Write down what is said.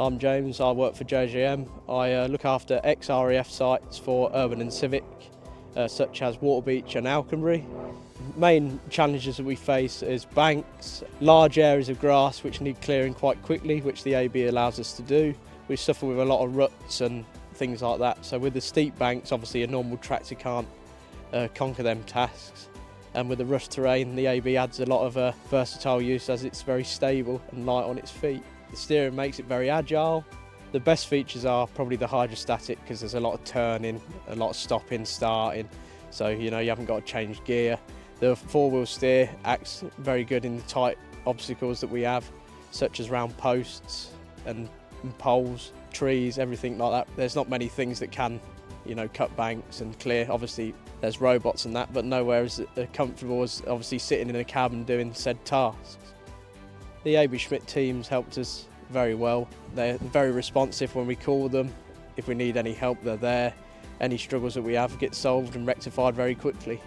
I'm James, I work for JJM. I look after ex-RAF sites for urban and civic, such as Waterbeach and Alconbury. Main challenges that we face is banks, large areas of grass which need clearing quite quickly, which the Aebi allows us to do. We suffer with a lot of ruts and things like that, so with the steep banks, obviously a normal tractor can't conquer them tasks. And with the rough terrain, the Aebi adds a lot of versatile use as it's very stable and light on its feet. The steering makes it very agile. The best features are probably the hydrostatic, because there's a lot of turning, a lot of stopping, starting, so you haven't got to change gear. The four-wheel steer acts very good in the tight obstacles that we have, such as round posts and poles, trees, everything like that. There's not many things that can cut banks and clear. Obviously there's robots and that, but nowhere is comfortable as obviously sitting in a cab and doing said tasks. The Aebi Schmidt team's helped us very well. They're very responsive when we call them. If we need any help, they're there. Any struggles that we have get solved and rectified very quickly.